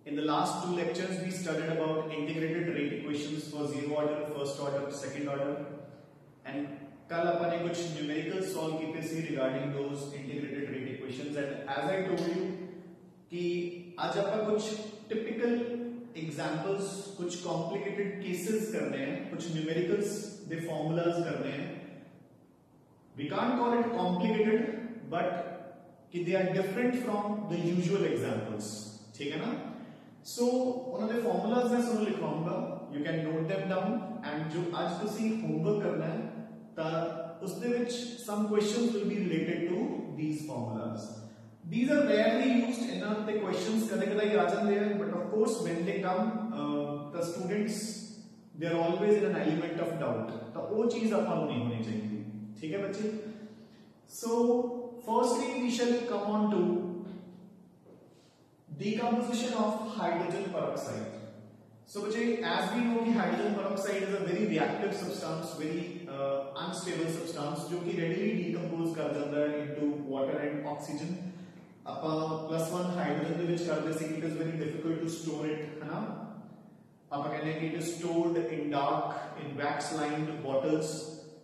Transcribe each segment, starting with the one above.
In the last two lectures, we studied about integrated rate equations for zero order, first order, second order, and कल अपन ने कुछ numerical solve किए थे regarding those integrated rate equations. And as I told you कि आज अपन कुछ typical examples, कुछ complicated cases करने हैं, कुछ numericals, the formulas करने हैं. We can't call it complicated, but कि they are different from the usual examples. ठीक है ना? So one of the formulas मैं सुन लिखवाऊंगा. You can note them down. And जो आज तुसी homework करना है, उसके विच some questions will be related to these formulas. These are rarely used in the questions. कदे-कदे ही आ जाते हैं, but of course when they come, the students they are always in an element of doubt. तो वो चीज अपन नहीं होनी चाहिए. ठीक है बच्चे? So firstly we shall come on to decomposition of hydrogen peroxide. So as we know, hydrogen peroxide is a very reactive substance, very unstable substance, जो कि readily decompose कर जाता है into water and oxygen. Upon +1 hydrogen के विच करते हैं, it is very difficult to store it, है ना? अपन कहते हैं कि it is stored in dark, in wax-lined bottles,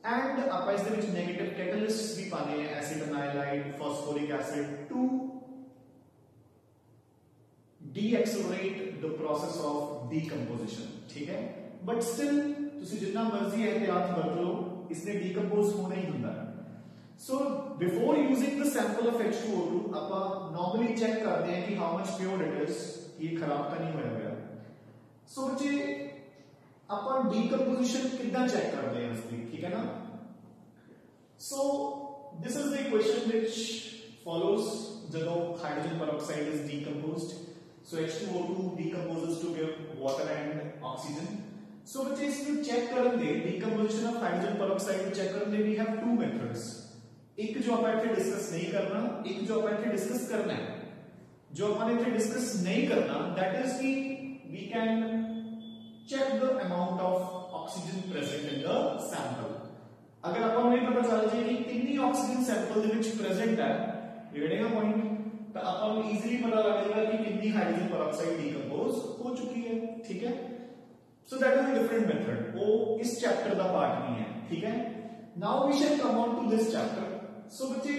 and अपन इसके विच negative catalysts भी पाने हैं, acetonylide, phosphoric acid, to de-accelerate the process of decomposition. ठीक है? But still, तुसी जितना मर्जी एहतियात बरत लो, इसने decompose होना ही होता है. So before using the sample of H2O2, upon normally check करते हैं कि how much pure it is, ये खराब तो नहीं होया गया. So बच्चे अपन decomposition कितना check करते हैं इसकी, ठीक है ना? So this is the equation which follows जब hydrogen peroxide is decomposed. So H2O2 decomposes to give water and oxygen. So बच्चे इसको check करेंगे decomposition of hydrogen peroxide को check करेंगे. We have two methods. एक जो अपन इतने डिस्कस नहीं करना, एक जो अपन इतने डिस्कस करना है. जो अपन इतने डिस्कस नहीं करना, that is कि we can check the amount of oxygen present in the sample. अगर अपन को पता चल जाए कि कितनी ऑक्सीजन सैंपल ਦੇ ਵਿੱਚ प्रेजेंट है, ये पॉइंट, तो अपन इजीली पता लगेगा कि कितनी हाइड्रोजन पेरोक्साइड डिकंपोज हो चुकी है. ठीक है? So that is a different method. वो इस चैप्टर का पार्ट नहीं है. ठीक है? Now we shall come on to this chapter. So बच्चे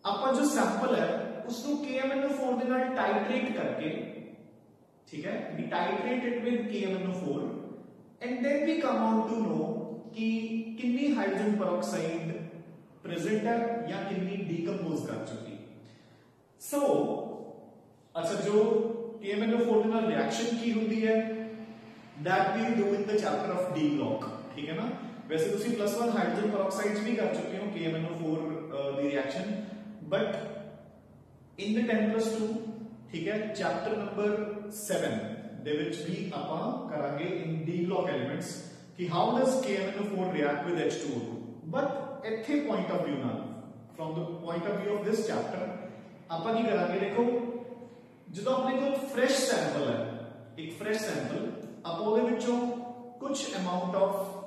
अपन जो सैंपल है उसको KMnO4 ਦੇ ਨਾਲ टाइट्रेट करके, ठीक है, we titrate it with KMnO4 and then we come on to know कि कितनी हाइड्रोजन पेरोक्साइड प्रेजेंट है या कितनी डिकंपोज कर चुकी. So, अच्छा जो KMnO4 के ਨਾਲ रिएक्शन की होती है, that we do in the chapter of D block. ठीक है ना? वैसे तो सी +1 हाइड्रोजन पेरोक्साइड्स भी कर चुके हो KMnO4 the reaction, but in the 10+2, ठीक है, चैप्टर नंबर 7 ਦੇ ਵਿੱਚ ਵੀ ਆਪਾਂ ਕਰਾਂਗੇ in D block elements कि how does KMnO4 react with H2O2. But ਇੱਥੇ point of view ਨਾਲ, from the point of view of this chapter, ਆਪਾਂ ਕੀ ਕਰਾਂਗੇ, ਦੇਖੋ ਜਦੋਂ ਆਪਣੇ ਕੋਲ ਫਰੈਸ਼ ਸੈਂਪਲ ਹੈ, ਇੱਕ ਫਰੈਸ਼ ਸੈਂਪਲ, ਆਪਾਂ ਉਹਦੇ ਵਿੱਚੋਂ ਕੁਝ ਅਮਾਉਂਟ ਆਫ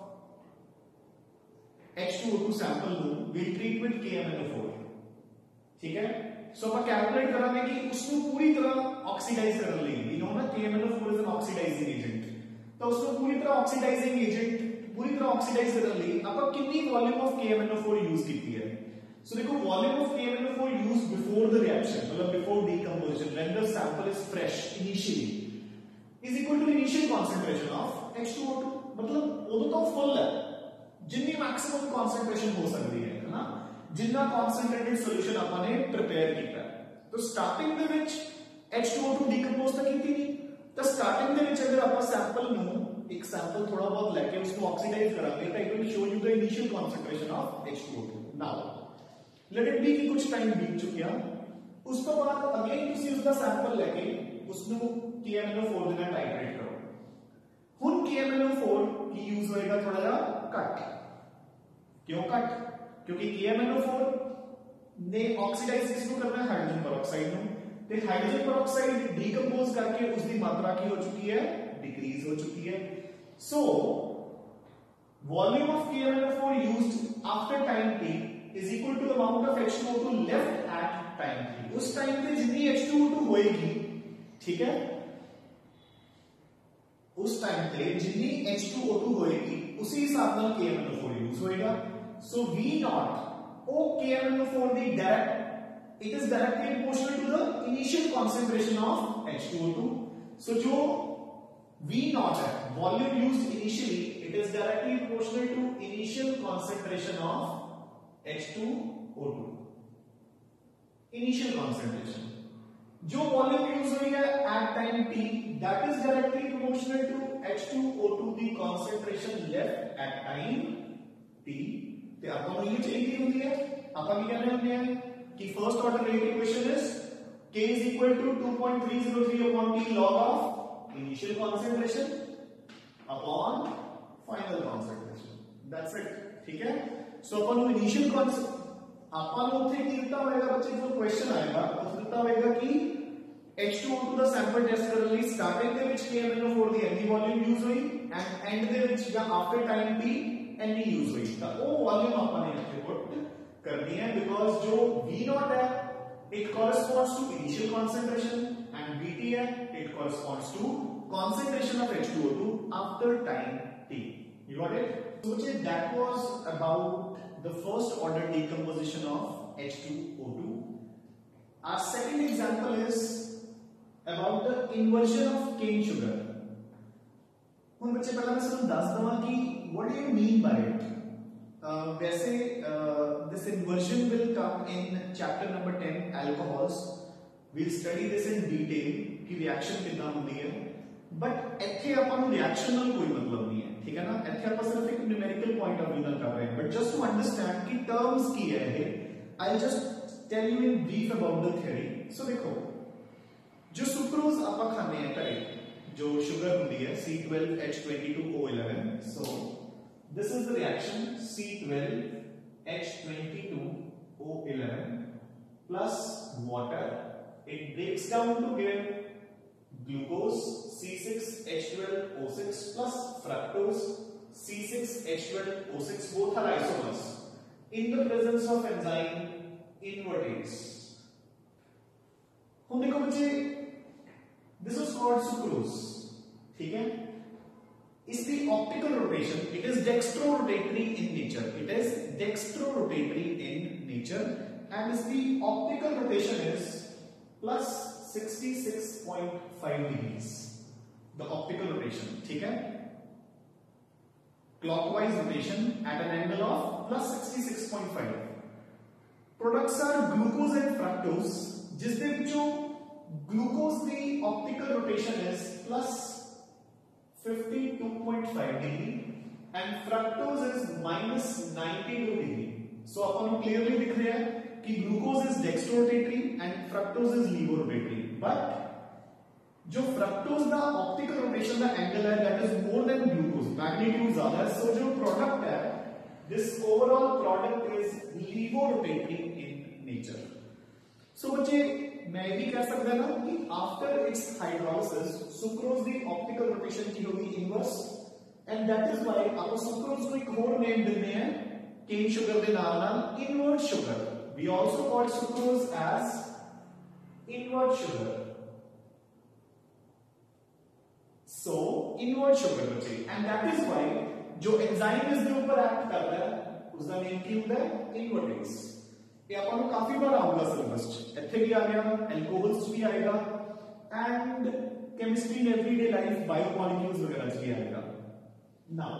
H2O2 सैंपल ਨੂੰ we'll treat with KMnO4. ठीक है? सो ਆਪਾਂ कैलकुलेट करांगे कि उसको पूरी तरह ऑक्सीडाइज करने ਲਈ, you know ना, KMnO4 is an oxidizing agent, तो उसको पूरी तरह ऑक्सीडाइजिंग एजेंट, पूरी तरह ऑक्सीडाइज करने ਲਈ ਆਪਾਂ कितनी वॉल्यूम ऑफ KMnO4 यूज की है. सो देखो volume of KMnO4 used before the reaction, मतलब before decomposition, when the sample is fresh initially, is equal to initial concentration of H2O2. मतलब उਦੋਂ तो फुल है, जितनी मैक्सिमम कंसंट्रेशन हो सकती है ना, जितना कंसंट्रेटेड सॉल्यूशन अपन ने प्रिपेयर किया है. तो स्टार्टिंग ਦੇ ਵਿੱਚ H2O2 डिकंपोज ਤਾਂ ਕੀਤੀ ਨਹੀਂ, ਤਾਂ ਸਟਾਰਟਿੰਗ ਦੇ ਵਿੱਚ ਅਗਰ ਆਪਾਂ ਸੈਂਪਲ ਨੂੰ, ਇੱਕ ਸੈਂਪਲ ਥੋੜਾ ਬਹੁਤ ਲੈ ਕੇ ਉਸਨੂੰ ਆਕਸੀਡਾਈਜ਼ ਕਰਾਂਗੇ, ਤਾਂ it will show you the initial concentration of H2O2. Now let it be ਕਿ ਕੁਝ ਟਾਈਮ ਬੀਤ ਚੁੱਕਿਆ, ਉਸ ਤੋਂ ਬਾਅਦ ਅਗੇਨ ਤੁਸੀਂ ਉਸਦਾ ਸੈਂਪਲ ਲੈ ਕੇ ਉਸਨੂੰ KMnO4 ਦੇ ਨਾਲ ਟਾਈਟਰੇਟ ਕਰੋ. ਹੁਣ KMnO4 ਕੀ ਯੂਜ਼ ਹੋਏਗਾ, ਥੋੜਾ ਜਿਹਾ ਘੱਟ. क्यों कट? क्योंकि KMnO4 ने ऑक्सीडाइज किसको करना है, हाइड्रोजन पेरोक्साइड ਨੂੰ, ਤੇ हाइड्रोजन पेरोक्साइड डिकंपोज करके उसकी मात्रा की हो चुकी है, डिक्रीज हो चुकी है. So volume of KMnO4 used after time t is equal to the amount of H2O2 left at time t. उस टाइम पे जितनी H2O2 होएगी, ठीक है। उस टाइम पे जितनी H2O2 होएगी उसी हिसाब नाल KMnO4 यूज होएगा। So V naught O KMnO4 दी direct it is directly proportional to the initial concentration of H2O2। So जो V नॉट है volume used initially it is directly proportional to initial concentration of H2O2। Initial concentration जो volume use हुई है at time t that is directly proportional to H2O2 दी concentration left at time t। ਤੇ ਆਪਾਂ ਨੂੰ ਇਹ ਚਾਹੀਦੀ ਹੁੰਦੀ ਹੈ, ਆਪਾਂ ਕੀ ਕਹਿੰਦੇ ਹੁੰਦੇ ਆ ਕਿ first order rate equation is k is equal to 2.303 upon t log of initial concentration upon final concentration, that's it। ठीक है। सो अपन ਨੂੰ इनिशियल ਆਪਾਂ ਨੂੰ ਉੱਥੇ ਕੀ ਦਿੱਤਾ ਹੋਏਗਾ ਬੱਚੇ, ਜੋ ਕੁਐਸਚਨ ਆਏਗਾ ਉਸ ਦਿੱਤਾ ਹੋਏਗਾ ਕਿ H2O2 ਦਾ ਸੈਂਪਲ ਟੈਸਟ ਕਰਨ ਲਈ ਸਟਾਰਟਿੰਗ ਦੇ ਵਿੱਚ KMnO4 ਦੀ ਐਨੀ ਵੋਲਿਊਮ ਯੂਜ਼ ਹੋਈ ਐਂਡ ਐਂਡ ਦੇ ਵਿੱਚ ਜਾਂ ਆਫਟਰ ਟਾਈਮ t ਐਨੀ ਯੂਜ਼ ਹੋਈ, ਤਾਂ ਉਹ ਵੋਲਿਊਮ ਆਪਾਂ ਨੇ ਇੱਥੇ ਪੁੱਟ ਕਰਨੀ ਹੈ ਬਿਕੋਜ਼ ਜੋ V0 ਹੈ it corresponds to initial concentration and Vt है it corresponds to concentration of H2O2 after time t। You got it? So that was about the first order decomposition of H2O2। Our second example is about the inversion of cane sugar। ਹੁਣ ਬੱਚੇ ਪਹਿਲਾਂ ਮੈਂ ਤੁਹਾਨੂੰ ਦੱਸ ਦਵਾਂ ਕਿ what do you mean by it। वैसे this inversion will come in chapter number 10 alcohols। we'll study this in detail कि reaction कितना होती है, but ਇੱਥੇ ਆਪਾਂ ਨੂੰ reaction ਨਾਲ ਕੋਈ ਮਤਲਬ ਨਹੀਂ ਹੈ, ਠੀਕ ਹੈ ਨਾ। ਇੱਥੇ ਆਪਾਂ ਸਿਰਫ ਇੱਕ numerical point of view ਨਾਲ ਕਰ ਰਹੇ ਹਾਂ, but just to understand कि terms ਕੀ ਹੈ ਇਹ I'll just tell you in brief about the theory। so देखो जो सुक्रोज ਆਪਾਂ खाने हैं घरे जो शुगर ਹੁੰਦੀ है C12H22O11। so this is the reaction C12H22O11 plus water, it breaks down to give glucose C6H12O6 plus fructose C6H12O6, both are isomers in the presence of enzyme invertase। हम देखो बच्चे this is called sucrose, ठीक है। इसकी optical rotation it is dextrorotatory in nature, it is dextrorotatory in nature and इसकी optical rotation is plus 66.5 degrees the optical rotation, ठीक है। clockwise rotation at an angle of plus 66.5। products are glucose and fructose जिसके ਵਿੱਚੋਂ glucose the optical rotation is plus 52.5 degree and fructose is minus 92 degree। so अपन को clearly दिख रहा है कि glucose is dextrorotatory and fructose is levorotatory, but जो fructose का optical rotation का angle है that is more than glucose, magnitude ज्यादा है। so जो product है this overall product is levorotatory in nature। so बच्चे मैं भी कह सकता ना कि after it's hydrolysis sucrose the optical rotation की होगी inverse and that is why आप सुक्रोज को एक और नेम देते हैं केन शुगर के नाम नाल invert sugar. We also call sucrose as invert sugar. So invert sugar बच्चे एंड दैट इज व्हाई जो एंजाइम इसके ऊपर एक्ट करता है उसका नेम क्या होता है इनवर्टेज। ये अपन को काफी बार आऊंगा सिलेबस ਇੱਥੇ भी आ गया, अल्कोहल्स भी आएगा and chemistry in everyday life biomolecules वगैरह भी आएगा। नाउ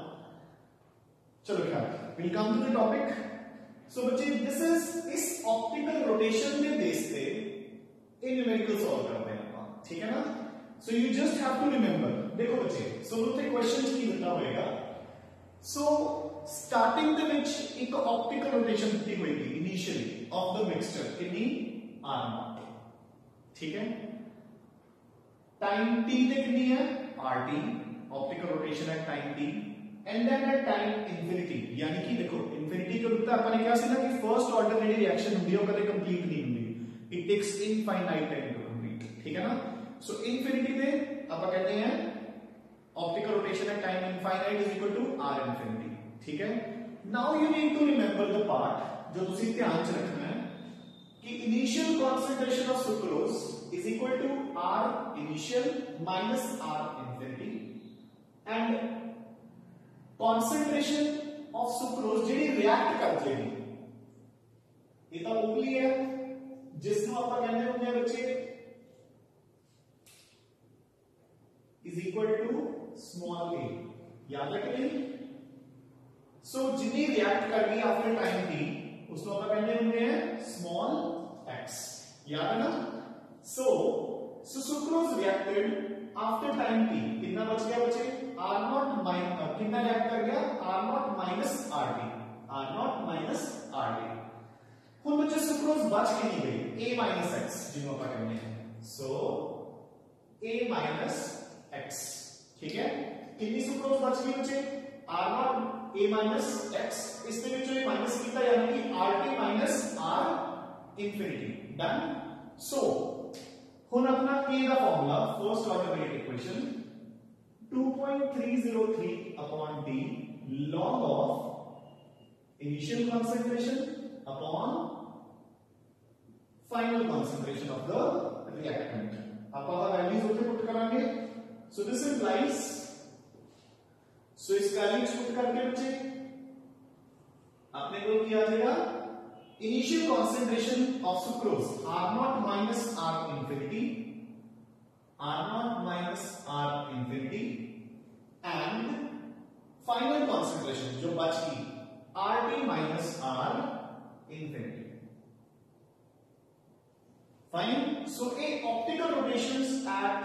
चलो क्या will come to the topic. So बच्चे दिस इज इस ऑप्टिकल रोटेशन के बेस पे ये न्यूमेरिकल सॉल्व करते हैं अपन, ठीक है ना। So you just have to remember, देखो बच्चे सो थे क्वेश्चंस की दिता होएगा। सो स्टार्टिंग ਦੇ ਵਿੱਚ ਇੱਕ ऑप्टिकल रोटेशन ਦਿੱਤੀ ਹੋਏਗੀ इनिशियली ऑफ द मिक्सचर कितनी r0, ठीक है। टाइम t ਤੇ कितनी है rt optical rotation at time t and then at time infinity, यानी कि देखो इंफिनिटी के उत्तर अपन ने क्या ਸੀ ਨਾ कि फर्स्ट ऑर्डर ਜਿਹੜੀ रिएक्शन ਹੁੰਦੀ ਹੈ ਉਹ ਕਦੇ ਕੰਪਲੀਟ ਨਹੀਂ ਹੁੰਦੀ, it takes infinite time to complete, ठीक है ना। सो इंफिनिटी पे अपन कहते हैं optical rotation at time infinite is equal to r infinity, ठीक है। Now you need to remember the part जो तुसी ध्यान च रखना है कि initial concentration of sucrose is equal to r initial minus R infinity and concentration of sucrose ਜਿਹੜੀ react ਕਰ ਜੇਗੀ ਇਹ ਤਾਂ ਉਹ ਹੀ ਹੈ ਜਿਸ ਨੂੰ ਆਪਾਂ ਕਹਿੰਦੇ ਹੁੰਦੇ ਆ ਬੱਚੇ is equal to small a याद रखें नहीं सो जितनी रिएक्ट कर गई आफ्टर टाइम t उसको ਆਪਾਂ ਕਹਿੰਦੇ ਹੁੰਦੇ ਆ small x याद है ना so sucrose reacted after time t कितना बच गया बच्चे r0 माइनस कितना रिएक्ट कर गया r0 minus rt r0 minus rt ਹੁਣ बच्चे sucrose बच के नहीं गई a minus x जिनको ਆਪਾਂ ਕਹਿੰਦੇ हैं so a minus x ठीक है कितनी sucrose बच गई बच्चे r0 a minus x इसके ਵਿੱਚੋਂ ਇਹ माइनस ਕੀਤਾ यानी कि rt minus r infinity done so ਹੁਣ अपना k ਦਾ formula first order rate equation 2.303 upon t log of initial concentration upon final concentration of the reactant ਆਪਾਂ ਦਾ वैल्यूज ਉੱਥੇ पुट ਕਰਾਂगे so this implies so इस वैल्यूज पुट करके बच्चे आपने को किया जाएगा initial concentration of sucrose r0 minus r infinity and final concentration जो बच गई rt minus r infinity fine so a optical rotations at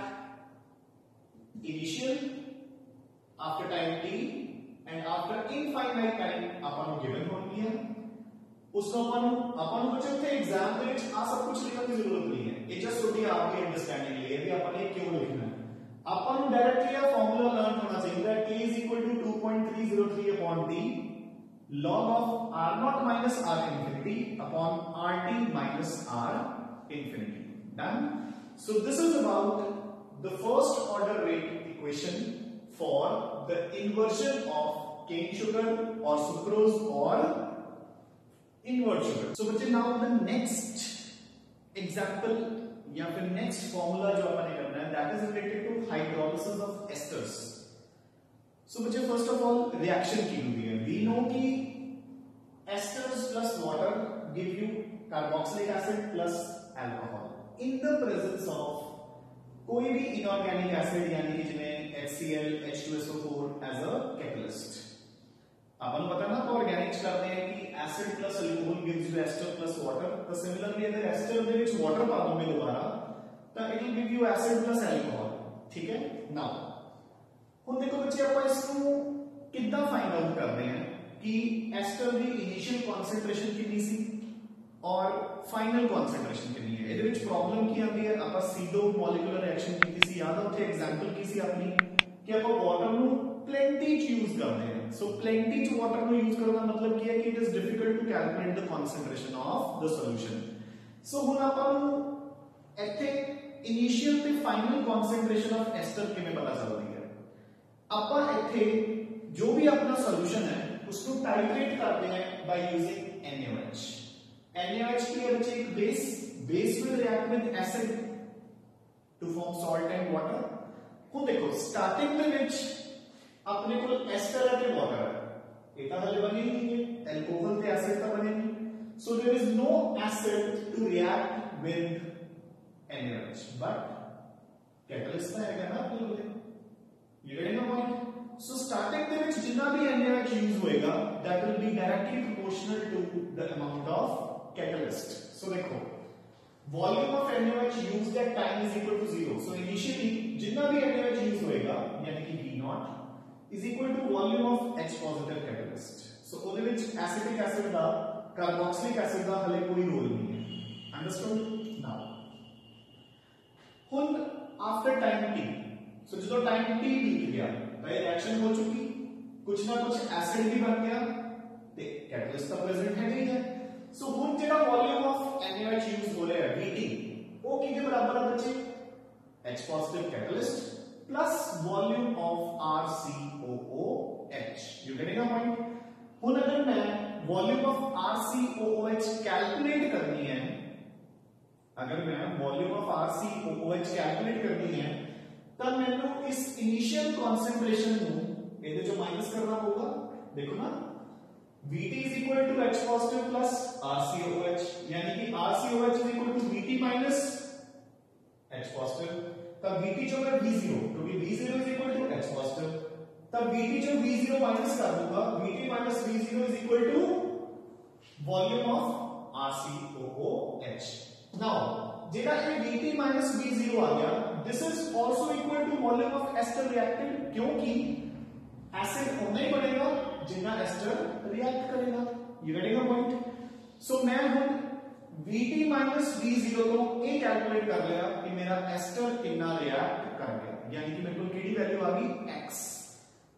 initial after time t and after infinite time upon given होती है उसको अपन बच्चे थे exam ਦੇ ਵਿੱਚ ਆ ਸਭ ਕੁਝ ਲਿਖਣ ਦੀ ਜ਼ਰੂਰਤ ਨਹੀਂ ਹੈ ਇਹ ਜਸਟ ਤੁਹਾਡੀ ਆਪकी ਅੰਡਰਸਟੈਂਡਿੰਗ ਲਈ ਹੈ ਵੀ ਆਪਾਂ ਨੇ ਕਿਉਂ ਲਿਖਣਾ ਹੈ ਆਪਾਂ ਨੂੰ ਡਾਇਰੈਕਟਲੀ ਆ ਫਾਰਮੂਲਾ ਲਰਨ ਹੋਣਾ ਚਾਹੀਦਾ ਹੈ k 2.303 upon t log of r0 minus r infinity upon rt minus r infinity done so this is about the first order rate equation for the inversion of cane sugar or sucrose or invert sugar so बच्चे now the next example या फिर next formula जो अपन ने करना है that is related to hydrolysis of esters so बच्चे first of all reaction की हुई है we know कि esters plus water give you carboxylic acid plus alcohol in the presence of कोई भी inorganic acid यानी कि जिन्हें HCl H2SO4 as a catalyst अपन पता ना तो ऑर्गेनिक्स करते हैं कि acid plus alcohol gives you ester plus water तो सिमिलरली अगर एस्टर ਦੇ ਵਿੱਚ ਵਾਟਰ ਪਾ ਦੋਗੇ ਦੁਬਾਰਾ ਤਾਂ it will give you acid plus alcohol ਠੀਕ ਹੈ ਨਾਓ ਹੁਣ ਦੇਖੋ ਬੱਚੇ ਆਪਾਂ ਇਸ ਨੂੰ ਕਿੱਦਾਂ ਫਾਈਂਡ ਆਊਟ ਕਰਦੇ ਹਾਂ ਕਿ ਐਸਟਰ ਦੀ ਇਨੀਸ਼ੀਅਲ ਕਨਸੈਂਟ੍ਰੇਸ਼ਨ ਕਿੰਨੀ ਸੀ ਔਰ ਫਾਈਨਲ ਕਨਸੈਂਟ੍ਰੇਸ਼ਨ ਕਿੰਨੀ ਹੈ ਇਹਦੇ ਵਿੱਚ ਪ੍ਰੋਬਲਮ ਕੀ ਆਉਂਦੀ ਹੈ ਆਪਾਂ ਸੀਡੋ ਮੋਲੀਕੂਲਰ ਰਿਐਕਸ਼ਨ ਕੀਤੀ ਸੀ ਯਾਦ ਹੈ ਉੱਥੇ ਐਗਜ਼ਾਮਪਲ ਕੀ ਸੀ ਆਪਣੀ ਕਿ ਆਪਾਂ ਵਾਟਰ ਨੂੰ plenty च यूज करते हैं so plenty च water को यूज करने का मतलब क्या है कि it is difficult to calculate the concentration of the solution so ਹੁਣ ਆਪਾਂ ਨੂੰ ਇੱਥੇ initial ਤੇ final concentration of ester ਕਿਵੇਂ ਪਤਾ ਚੱਲਦੀ ਹੈ ਆਪਾਂ ਇੱਥੇ ਜੋ ਵੀ ਆਪਣਾ solution ਹੈ उसको titrate करते हैं by using NaOH NaOH की बच्चे एक base will react with acid to form salt and water ਹੁਣ देखो starting ਦੇ ਵਿੱਚ अपने को एस्टर है ते वाटर है ये तो हले बनी नहीं है अल्कोहल ते एसिड तो बने नहीं so there is no acid to react with NaOH but catalyst है क्या ना अपने लिए you getting the point so starting ਦੇ ਵਿੱਚ जितना भी NaOH यूज होएगा that will be directly proportional to the amount of catalyst so देखो volume of NaOH used at time is equal to 0 so initially जितना भी NaOH यूज होएगा यानी कि V0 is equal to volume of H positive catalyst so ਉਹਦੇ ਵਿੱਚ acetic acid ਦਾ carboxylic acid ਦਾ ਹਲੇ ਕੋਈ ਰੋਲ ਨਹੀਂ ਹੈ understood now ਹੁਣ after time t so ਜਦੋਂ time t बीत गया ਤਾਂ ਇਹ ਰਿਐਕਸ਼ਨ ਹੋ ਚੁੱਕੀ ਕੁਝ ਨਾ ਕੁਝ ਐਸਿਡ ਵੀ ਬਣ ਗਿਆ ਤੇ ਕੈਟਲਿਸਟ ਤਾਂ ਪ੍ਰੈਜ਼ੈਂਟ ਹੈ ਹੀ ਹੈ so ਹੁਣ ਜਿਹੜਾ ਵੋਲਿਊਮ ਆਫ NaOH ਯੂਜ਼ ਹੋ ਰਿਹਾ ਹੈ Vt ਉਹ ਕਿਹਦੇ ਬਰਾਬਰ ਹੈ ਬੱਚੇ H positive catalyst plus volume of RCOOH you getting a point ਹੁਣ अगर मैं volume of RCOOH कैलकुलेट करनी है अगर मैं वॉल्यूम ऑफ RCOOH कैलकुलेट करनी है तब मैंने इस इनिशियल कॉन्सेंट्रेशन को ਇਹਦੇ ਚੋਂ माइनस करना होगा। देखो ना Vt is equal to H positive plus RCOOH, यानी कि RCOH is equal to Vt minus H positive। तब Vt जो है V0, क्योंकि V0 is equal to H positive, तब Vt जो V0 माइनस कर दूंगा, Vt minus V0 is equal to volume of RCOOH। Now जेड़ा ये Vt minus V0 आ गया, this is also equal to volume of ester reactant, क्योंकि acid उतना ही बनेगा जितना एस्टर रिएक्ट करेगा। You getting a point? So मैं हुन Vt minus V0 को ये कैलकुलेट कर लिया कि मेरा एस्टर कितना रिएक्ट कर गया, यानी कि मेरे को केडी वैल्यू आ गई x।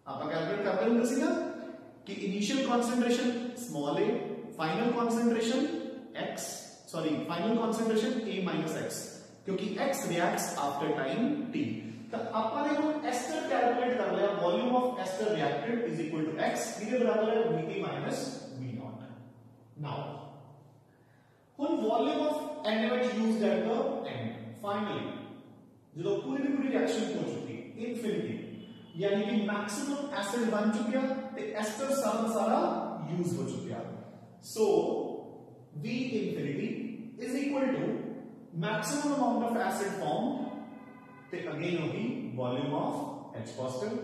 आप कैलकुलेट करते होंगे सी ना कि initial concentration small a, final concentration x, sorry final concentration a minus x, क्योंकि x reacts after time t। तो अपन ने हम एस्टर कैलकुलेट कर लिया, volume of ester reacted is equal to x, इसके बराबर है Vt minus V0। नाउ ਹੁਣ volume of NaOH used at the end, finally जो पूरी की पूरी रिएक्शन हो चुकी इनफिनिटी, यानी कि मैक्सिमम एसिड बन चुका ते एस्टर सारा यूज हो चुका। सो V infinity is equal to maximum amount of acid formed ते अगेन होगी वॉल्यूम ऑफ H positive।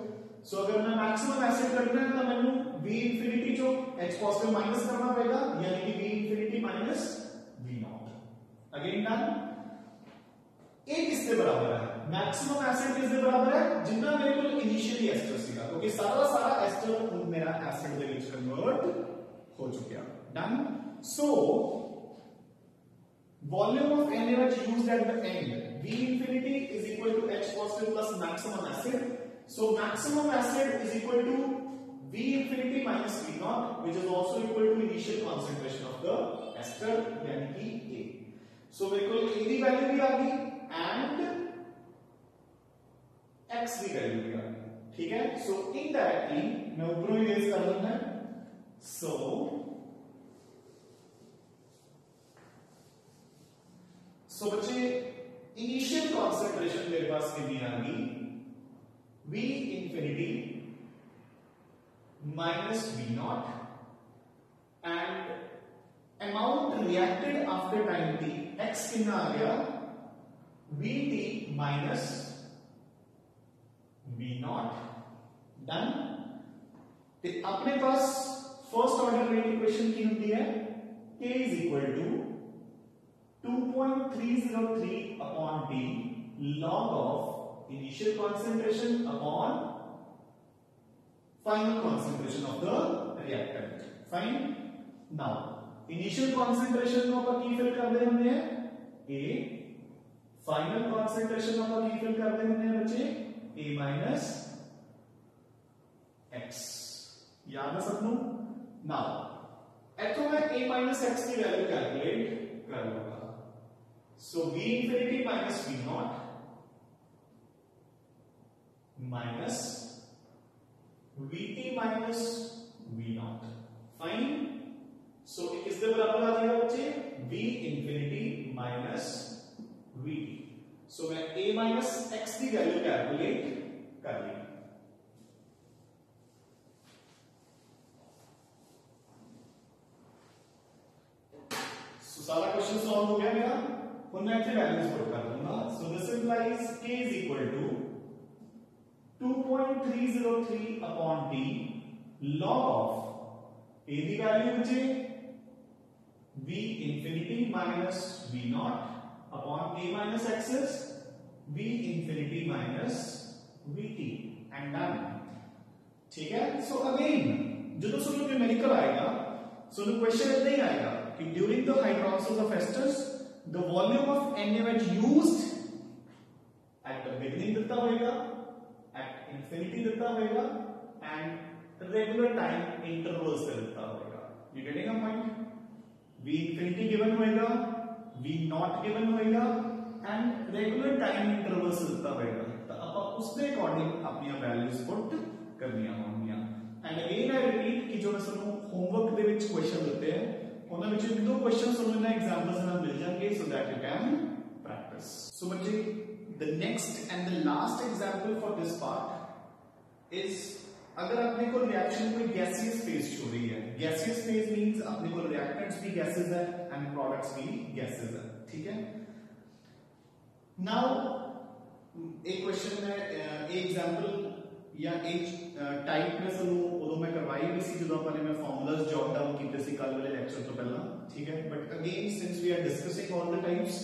सो अगर मैं मैक्सिमम एसिड करना है तो मैंने V infinity जो H positive माइनस करना पड़ेगा, यानी कि V infinity minus V0। Again done. ए किसके बराबर है? मैक्सिमम एसिड किसके बराबर है? जितना मेरे को इनिशियली एस्टर सीगा, क्योंकि सारा एस्टर खुद मेरा एसिड ਦੇ ਵਿੱਚ कन्वर्ट हो चुका। Done. So volume of NaOH used at the end, V infinity is equal to H positive plus maximum acid। So maximum acid is equal to V infinity minus V0, which is also equal to initial concentration of the ester, यानी कि A। So मेरे को A की value भी आ गई and X की value भी आ गई, ठीक है। So indirectly मैं ऊपरों ही रेज कर दूंगा। So बच्चे इनिशियल कॉन्सेंट्रेशन मेरे पास कितनी आ गई? V infinity minus V0 and amount reacted after time t, x कितना आ गया? Vt minus V0। डन। तो अपने पास फर्स्ट ऑर्डर रेट इक्वेशन की होती है k is equal to 2.303 upon t log of initial concentration upon final concentration of the reactant। Fine। Now initial concentration को अपन की fill कर दे हमने A, final concentration को अपन की फिल कर दे हमने बच्चे A minus x। याद है सबको? Now इतो मैं A minus x की वैल्यू कैलकुलेट कर लूंगा। So V infinity minus V0 minus Vt minus V0। Fine। So किसके बराबर आ जाएगा बच्चे? V infinity minus Vt। So मैं A minus x की वैल्यू कैलकुलेट कर ली। So सारा क्वेश्चन सॉल्व हो गया मेरा। मैं इतने वैल्यूज पुट कर दूंगा। So this implies k is equal to 2.303 upon t log of a की वैल्यू मुझे v infinity minus v0 upon a minus x is v infinity minus vt and done. ठीक है। सो अगेन जो solution numerical आएगा, so question इतना ही आएगा कि during the hydrolysis of esters the volume of NaOH used at the beginning दिता होगा, at infinity दिता होगा and regular time intervals पे दिता होगा। You getting a point? V infinity given होगा, V0 given होगा and regular time intervals दिता होगा। तो आप उसके अकॉर्डिंग अपनी वैल्यूज पुट करनी होंगी। एंड अगेन आई रिपीट कि जो मैं ਤੁਹਾਨੂੰ ਹੋਮਵਰਕ ਦੇ ਵਿੱਚ क्वेश्चन ਦਿੱਤੇ हैं उन्होंने दो क्वेश्चन एग्जाम्पल्स मिल जाएंगे so that you can factors. So बच्चे, the next and the last example for this part is अगर अपने को रिएक्शन कोई गैसियस फेज हो रही है, गैसियस फेज मींस अपने को रिएक्टेंट्स भी गैसेस है एंड प्रोडक्ट्स भी गैसेस है, ठीक है। नाउ एक क्वेश्चन में एक एग्जांपल या एक टाइप में ਸਾਨੂੰ ਉਦੋਂ ਮੈਂ ਕਰਵਾਈ ਵੀ ਸੀ ਜਦੋਂ ਆਪਾਂ ਨੇ ਮੈਂ ਫਾਰਮੂਲਾਸ ਜੌਟ ਡਾਊਨ ਕੀਤੇ ਸੀ ਕੱਲ ਵਾਲੇ ਲੈਕਚਰ ਤੋਂ ਪਹਿਲਾਂ, ਠੀਕ ਹੈ। But again since we are discussing all the types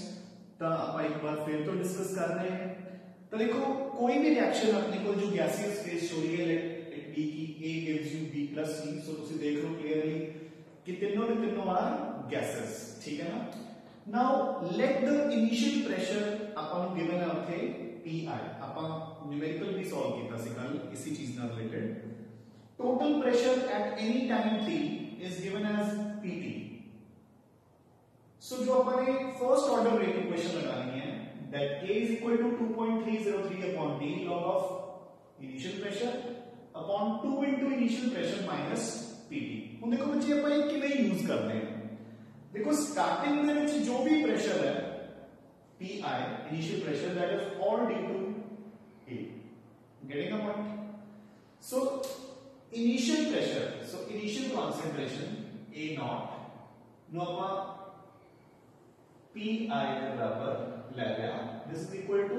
ਤਾਂ ਆਪਾਂ ਇੱਕ ਵਾਰ ਫਿਰ ਤੋਂ ਡਿਸਕਸ ਕਰ ਰਹੇ ਹਾਂ। ਤਾਂ ਦੇਖੋ ਕੋਈ ਵੀ ਰਿਐਕਸ਼ਨ ਆਪਣੇ ਕੋਲ ਜੋ ਗੈਸੀਅਸ ਫੇਜ਼ ਹੋ ਰਹੀ ਹੈ, ਲੈਟ ਇਟ ਬੀ ਕਿ A gives you B plus C, ਸੋ ਤੁਸੀਂ ਦੇਖ ਲਓ ਕਲੀਅਰਲੀ ਕਿ ਤਿੰਨੋਂ ਦੇ ਤਿੰਨੋਂ ਆਰ ਗੈसेस, ਠੀਕ ਹੈ ਨਾ। ਨਾउ ਲੈਟ ਦ ਇਨੀਸ਼ੀਅਲ ਪ੍ਰੈਸ਼ਰ ਆਪਾਂ ਨੂੰ ਗਿਵਨ ਹੈ ਉੱਥੇ PI, ਆਪਾਂ न्यूमेरिकल भी सॉल्व किया ਸੀ ਕੱਲ इसी चीज ਨਾਲ related. Total pressure at any time t is given as PT। सो जो अपने फर्स्ट ऑर्डर रेट इक्वेशन लगानी है that K is equal to 2.303 upon T log of initial pressure upon 2 into initial pressure minus PT। ਹੁਣ ਦੇਖੋ ਬੱਚੇ ਆਪਾਂ ਇਹ ਕਿਵੇਂ ਯੂਜ਼ ਕਰਦੇ ਹਾਂ। ਦੇਖੋ ਸਟਾਰਟਿੰਗ ਦੇ ਵਿੱਚ ਜੋ ਵੀ ਪ੍ਰੈਸ਼ਰ ਹੈ PI initial pressure, that is all due to A, getting a point? So initial pressure, so initial concentration A naught no अपना PI के बराबर ले लिया, this is equal to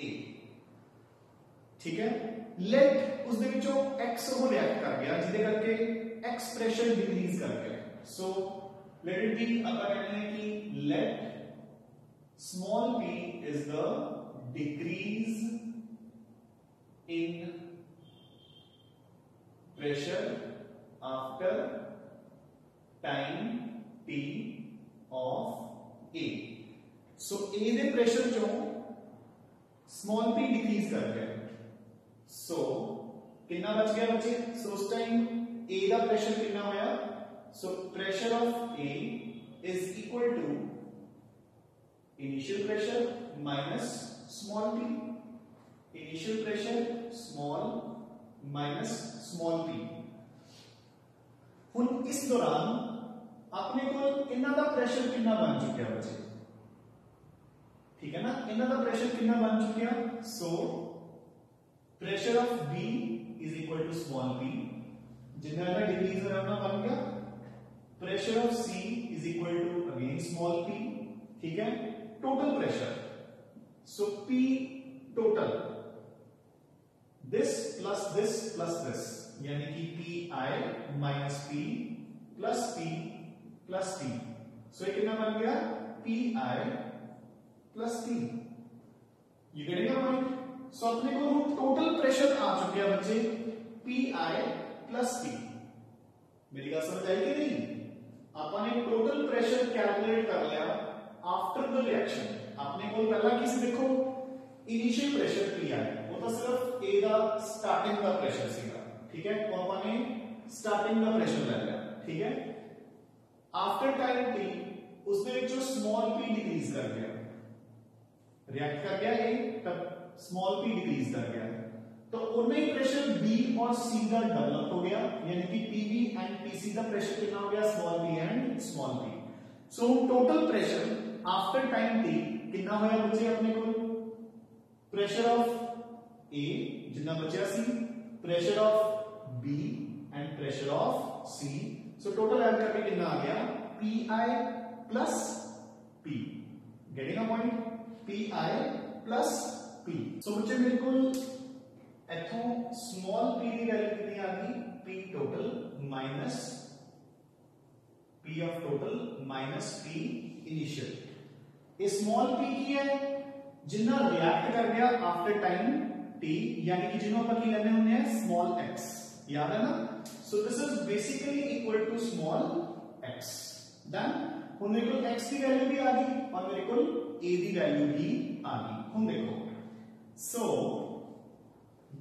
A, ठीक है। लेट उस दे विचों x को रिएक्ट कर गया जिदे करके x प्रेशर डिक्रीज कर गया। सो लेट इट बी अपन कहते हैं कि late small p is the decrease in pressure after time t of A। so A ਦੇ pressure ਚੋਂ small p decrease ਕਰ ਗਿਆ, so कितना बच गया बच्चे। so उस टाइम A ਦਾ pressure कितना होया, so pressure of A is equal to initial pressure minus small p, initial pressure small minus small p। हुन इस दौरान अपने को इन्हां दा प्रेशर कितना बन चुका है बच्चे, ठीक है ना। इन्हां दा प्रेशर कितना बन चुका, so pressure of B is equal to small p, जिन्ना दा डिक्रीज होया ना बन गया। Pressure of C is equal to again small p, ठीक है। Total pressure, so P total this plus this यानी कि PI minus P plus T, सो ये कितना बन गया PI plus T। You getting a point. So अपने को टोटल प्रेशर आ चुके हैं बच्चे PI प्लस T। मेरी बात समझ आई कि नहीं। अपने टोटल प्रेशर कैलकुलेट कर लिया आफ्टर द रिएक्शन। आपने को पहला किसी देखो इनिशियल प्रेशर PI, वो तो सिर्फ A का स्टार्टिंग का प्रेशर सीगा, ठीक है। तो अपने स्टार्टिंग का प्रेशर ले लिया, ठीक है। आफ्टर टाइम t उसने जो स्मॉल p डिक्रीज कर गया, रिएक्ट कर गया A, तब स्मॉल p डिक्रीज कर गया, तो उनमें प्रेशर B और C का डेवलप हो गया, यानी कि PB एंड PC का प्रेशर कितना हो गया small p and small p। So total pressure after time t कितना होया बच्चे अपने को, प्रेशर ऑफ A जितना बचा C, pressure of B and pressure of C। So total add करके कितना आ गया PI plus P, getting a point, PI plus P। सो बच्चे बिल्कुल इथों स्मॉल p की वैल्यू कितनी आ गई P total minus P of total minus P initial. ये small p की है जिन्ना रिएक्ट कर गया आफ्टर टाइम t, यानी कि जिन्हों पर की लेने होने हैं स्मॉल x, याद है ना। So this is basically equal to small x। Then हुन मेरे को x की वैल्यू भी आ गई और मेरे को a की वैल्यू भी आ गई। हुन देखो, so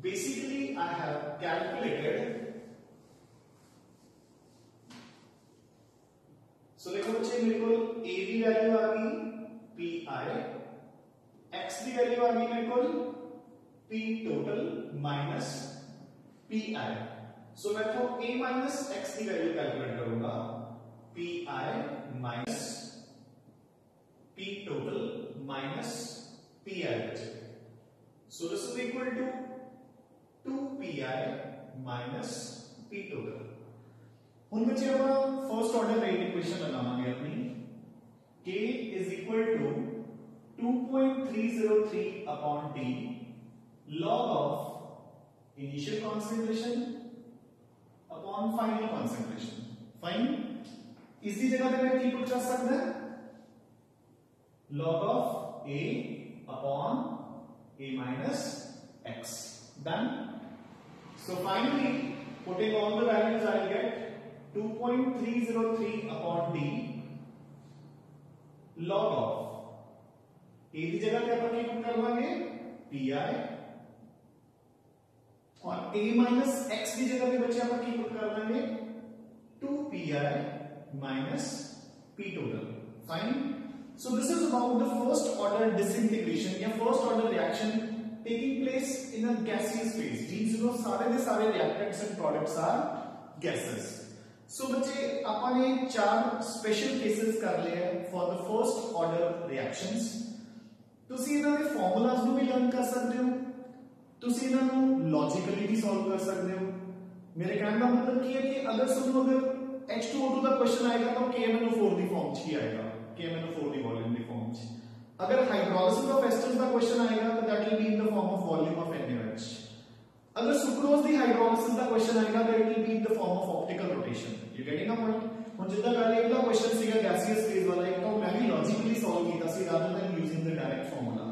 basically I have calculated, so देखो बच्चे मेरे को a की वैल्यू आ गई PI, x की वैल्यू आ गई मेरे को P टोटल माइनस PI। सो मैं तो a माइनस x की वैल्यू कैलकुलेट करूंगा PI minus P total minus pi बचे। So this is equal to 2pi minus p total। हुन बचे अपना फर्स्ट ऑर्डर रेट इक्वेशन लगावांगे अपनी k is equal to 2.303 upon t log of initial concentration upon final concentration। Fine इसी जगह पे मैं की पुट कर सकता है log of a upon a minus x। Done। So finally putting all the values I'll get 2.303 upon d log of a की जगह पे अपन की पुट करवाएंगे pi और a minus x की जगह पे बचे अपन की पुट करवाएंगे 2pi minus p total। Fine। So this is about the first order disintegration या first order reaction taking place in a gaseous phase। These you know सारे के सारे reactants and products are gases। So बच्चे अपन ये चार special cases कर लिए हैं for the first order reactions। तुसी इन्हां दे formulas ਨੂੰ भी learn कर सकते हो, तुसी इन्हां ਨੂੰ logically भी solve कर सकते हो। मेरे कहने का मतलब की है कि अगर समझो अगर H2O2 का क्वेश्चन आएगा तो KMnO4 दी फॉर्म च ही आएगा, KMnO4 the volume the form च। अगर हाइड्रोलिसिस ऑफ एस्टर्स का क्वेश्चन आएगा तो that will be in the form of volume of NaOH। अगर सुक्रोज दी हाइड्रोलिसिस का क्वेश्चन आएगा तो it will be in the form of optical rotation. You getting a point. हुन जिद्दां पहले अगला क्वेश्चन सीगा गैसियस फेज वाला, एक तो मैं भी लॉजिकली सॉल्व कीता सी rather than using the direct formula.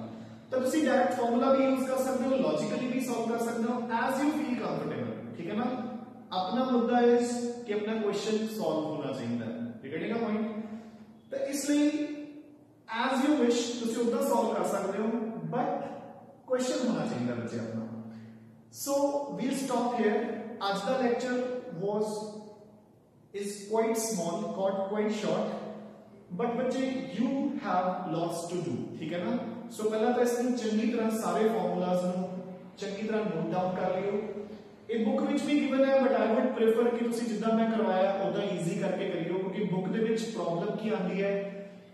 तो तुसी डायरेक्ट फार्मूला भी यूज कर सकते हो, लॉजिकली भी सॉल्व कर सकते हो एज यू फील कंफर्टेबल। ठीक है ना। अपना मुद्दा है कि अपना क्वेश्चन सॉल्व होना चाहिए। You getting a point. तो इसलिए एज यू विश तुसी उतना सॉल्व कर सकते हो बट क्वेश्चन होना चाहिए बच्चे अपना। So we'll stop here. आज का lecture is quite small, quite short, but बच्चे you have lots to do। ठीक है ना। सो पहला तो इसमें चंगी तरह सारे फॉर्मूलाज नु चंगी तरह नोट डाउन कर लियो। एक बुक विच भी गिवन है बट आई वुड प्रेफर कि तुसी जिद्दां मैं करवाया ओदा इजी करके करियो, क्योंकि बुक दे विच प्रॉब्लम की आंदी है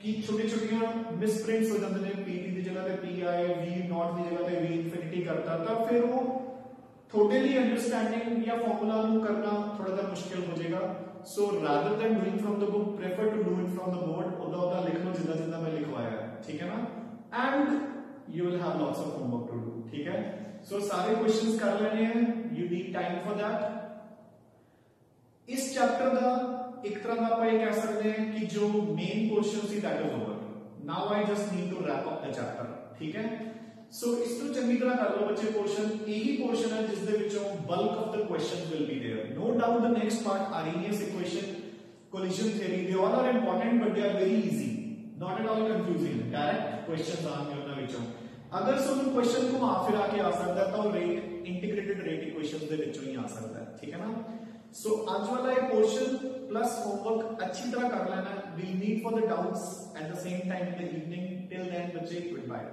कि छोटी-छोटियां मिसप्रिंट्स हो जांदे ने। पीटी दी जगह पे पी आई, वी नॉट दी जगह पे वी इंफिनिटी करता था, फिर वो टोटली अंडरस्टैंडिंग या फॉर्मूला नु करना थोड़ा सा मुश्किल हो जाएगा। So rather than doing from the book prefer to do it from the board. ओदा लिख लो जिद्दां मैं लिखवाया है। ठीक है ना। And you will have lots of homework to do. ठीक है। सो सारे क्वेश्चंस कर लेने हैं, you need time for that. इस चैप्टर का एक तरह का आप ये कह सकते हैं कि जो main portion see that is over. Now I just need to wrap up the chapter. ठीक है। सो इसको चंगी तरह कर लो बच्चे। पोर्शन यही पोर्शन है जिस दे विचों bulk of the questions will be there. No doubt the next part Arrhenius equation, collision theory, they all are important but they are very easy, not at all confusing. Direct questions आएंगे उनमें विचों। अगर सब question को माफ फिरा के आ सकता है तो रेट इंटीग्रेटेड रेट इक्वेशंस दे विचों ही आ सकता है। ठीक है ना। सो आज वाला ये पोर्शन प्लस होमवर्क अच्छी तरह कर लेना। We need for the doubts at the same time in the evening. Till then बच्चे गुड बाय।